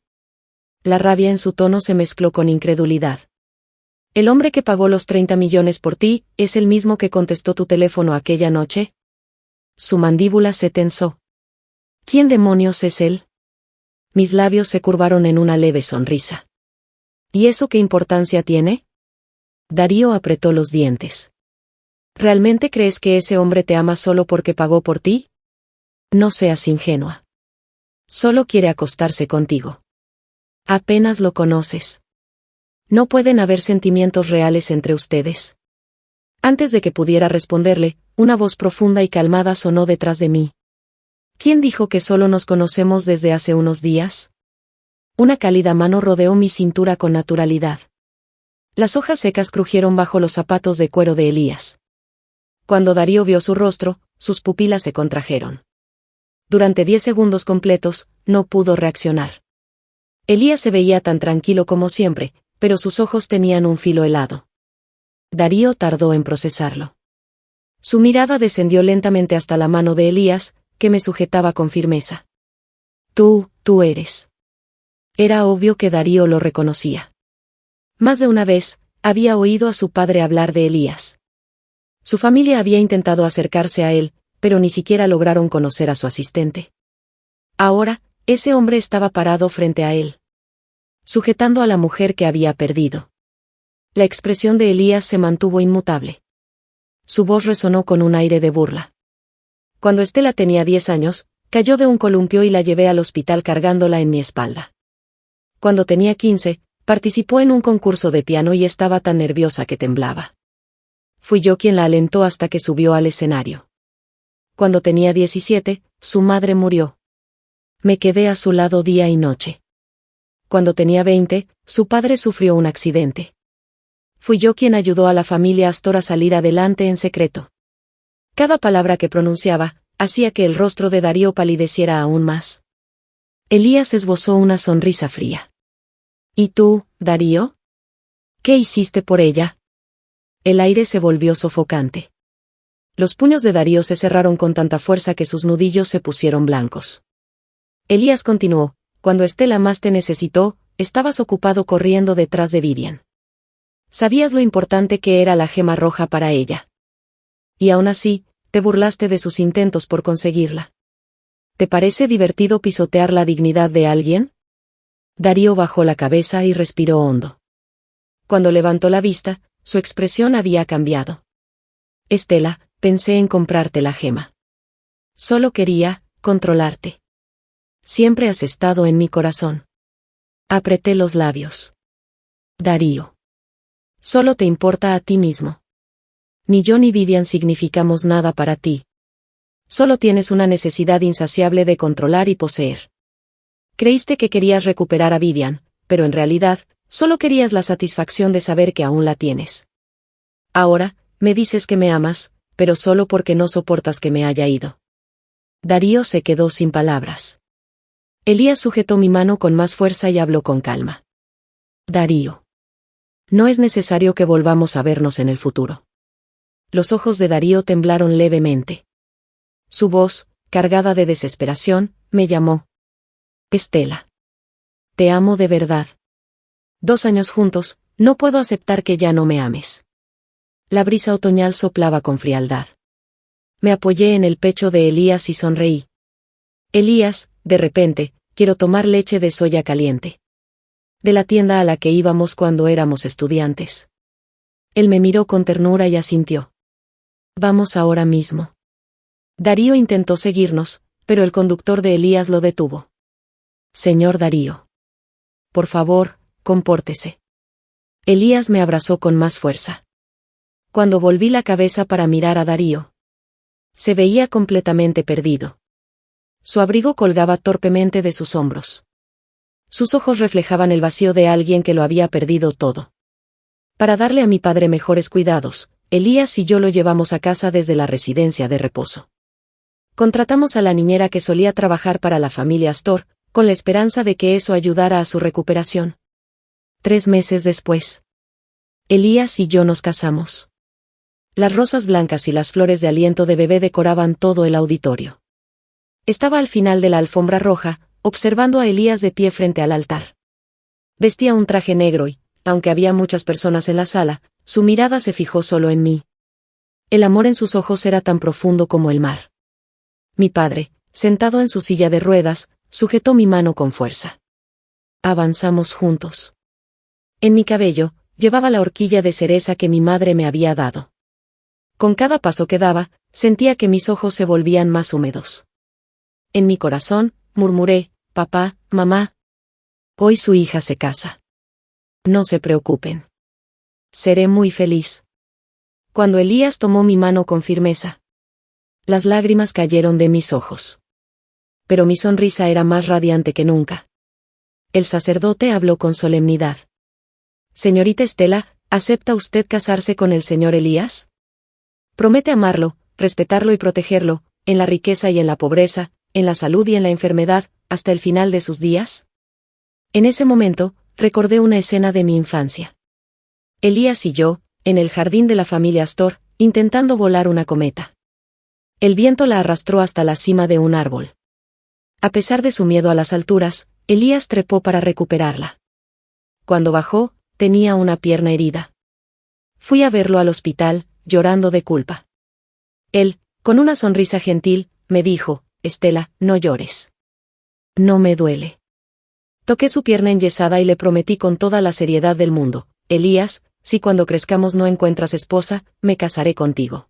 [SPEAKER 1] La rabia en su tono se mezcló con incredulidad. ¿El hombre que pagó los 30 millones por ti, es el mismo que contestó tu teléfono aquella noche? Su mandíbula se tensó. ¿Quién demonios es él? Mis labios se curvaron en una leve sonrisa. ¿Y eso qué importancia tiene? Darío apretó los dientes. ¿Realmente crees que ese hombre te ama solo porque pagó por ti? No seas ingenua. Solo quiere acostarse contigo. Apenas lo conoces. No pueden haber sentimientos reales entre ustedes. Antes de que pudiera responderle, una voz profunda y calmada sonó detrás de mí. ¿Quién dijo que solo nos conocemos desde hace unos días? Una cálida mano rodeó mi cintura con naturalidad. Las hojas secas crujieron bajo los zapatos de cuero de Elías. Cuando Darío vio su rostro, sus pupilas se contrajeron. Durante 10 segundos completos, no pudo reaccionar. Elías se veía tan tranquilo como siempre, pero sus ojos tenían un filo helado. Darío tardó en procesarlo. Su mirada descendió lentamente hasta la mano de Elías, que me sujetaba con firmeza. Tú eres. Era obvio que Darío lo reconocía. Más de una vez, había oído a su padre hablar de Elías. Su familia había intentado acercarse a él, pero ni siquiera lograron conocer a su asistente. Ahora, ese hombre estaba parado frente a él, sujetando a la mujer que había perdido. La expresión de Elías se mantuvo inmutable. Su voz resonó con un aire de burla. Cuando Estela tenía 10 años, cayó de un columpio y la llevé al hospital cargándola en mi espalda. Cuando tenía 15, participó en un concurso de piano y estaba tan nerviosa que temblaba. Fui yo quien la alentó hasta que subió al escenario. Cuando tenía 17, su madre murió. Me quedé a su lado día y noche. cuando tenía 20, su padre sufrió un accidente. Fui yo quien ayudó a la familia Astor a salir adelante en secreto. Cada palabra que pronunciaba hacía que el rostro de Darío palideciera aún más. Elías esbozó una sonrisa fría. ¿Y tú, Darío? ¿Qué hiciste por ella? El aire se volvió sofocante. Los puños de Darío se cerraron con tanta fuerza que sus nudillos se pusieron blancos. Elías continuó: cuando Estela más te necesitó, estabas ocupado corriendo detrás de Vivian. Sabías lo importante que era la gema roja para ella. Y aún así, te burlaste de sus intentos por conseguirla. ¿Te parece divertido pisotear la dignidad de alguien? Darío bajó la cabeza y respiró hondo. Cuando levantó la vista, su expresión había cambiado. Estela, pensé en comprarte la gema. Solo quería controlarte. Siempre has estado en mi corazón. Apreté los labios. Darío. Solo te importa a ti mismo. Ni yo ni Vivian significamos nada para ti. Solo tienes una necesidad insaciable de controlar y poseer. Creíste que querías recuperar a Vivian, pero en realidad, solo querías la satisfacción de saber que aún la tienes. Ahora, me dices que me amas, pero solo porque no soportas que me haya ido. Darío se quedó sin palabras. Elías sujetó mi mano con más fuerza y habló con calma. Darío. No es necesario que volvamos a vernos en el futuro. Los ojos de Darío temblaron levemente. Su voz, cargada de desesperación, me llamó. Estela. Te amo de verdad. 2 años juntos, no puedo aceptar que ya no me ames. La brisa otoñal soplaba con frialdad. Me apoyé en el pecho de Elías y sonreí. Elías, de repente, quiero tomar leche de soya caliente. De la tienda a la que íbamos cuando éramos estudiantes. Él me miró con ternura y asintió. Vamos ahora mismo. Darío intentó seguirnos, pero el conductor de Elías lo detuvo. Señor Darío. Por favor, compórtese. Elías me abrazó con más fuerza. Cuando volví la cabeza para mirar a Darío, se veía completamente perdido. Su abrigo colgaba torpemente de sus hombros. Sus ojos reflejaban el vacío de alguien que lo había perdido todo. Para darle a mi padre mejores cuidados, Elías y yo lo llevamos a casa desde la residencia de reposo. Contratamos a la niñera que solía trabajar para la familia Astor, con la esperanza de que eso ayudara a su recuperación. 3 meses después, Elías y yo nos casamos. Las rosas blancas y las flores de aliento de bebé decoraban todo el auditorio. Estaba al final de la alfombra roja, observando a Elías de pie frente al altar. Vestía un traje negro y, aunque había muchas personas en la sala, su mirada se fijó solo en mí. El amor en sus ojos era tan profundo como el mar. Mi padre, sentado en su silla de ruedas, sujetó mi mano con fuerza. Avanzamos juntos. En mi cabello, llevaba la horquilla de cereza que mi madre me había dado. Con cada paso que daba, sentía que mis ojos se volvían más húmedos. En mi corazón, murmuré: papá, mamá. Hoy su hija se casa. No se preocupen. Seré muy feliz. Cuando Elías tomó mi mano con firmeza, las lágrimas cayeron de mis ojos. Pero mi sonrisa era más radiante que nunca. El sacerdote habló con solemnidad. Señorita Estela, ¿acepta usted casarse con el señor Elías? Promete amarlo, respetarlo y protegerlo, en la riqueza y en la pobreza, en la salud y en la enfermedad, hasta el final de sus días. En ese momento, recordé una escena de mi infancia. Elías y yo, en el jardín de la familia Astor, intentando volar una cometa. El viento la arrastró hasta la cima de un árbol. A pesar de su miedo a las alturas, Elías trepó para recuperarla. Cuando bajó, tenía una pierna herida. Fui a verlo al hospital, llorando de culpa. Él, con una sonrisa gentil, me dijo: Estela, no llores. No me duele. Toqué su pierna enyesada y le prometí con toda la seriedad del mundo: Elías, si cuando crezcamos no encuentras esposa, me casaré contigo.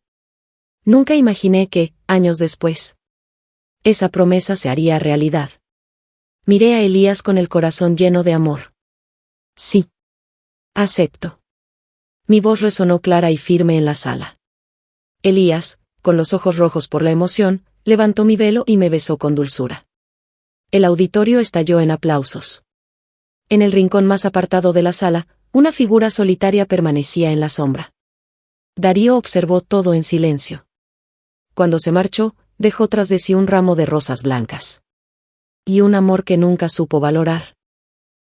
[SPEAKER 1] Nunca imaginé que, años después, esa promesa se haría realidad. Miré a Elías con el corazón lleno de amor. Sí. Acepto. Mi voz resonó clara y firme en la sala. Elías, con los ojos rojos por la emoción, levantó mi velo y me besó con dulzura. El auditorio estalló en aplausos. En el rincón más apartado de la sala, una figura solitaria permanecía en la sombra. Darío observó todo en silencio. Cuando se marchó, dejó tras de sí un ramo de rosas blancas. Y un amor que nunca supo valorar.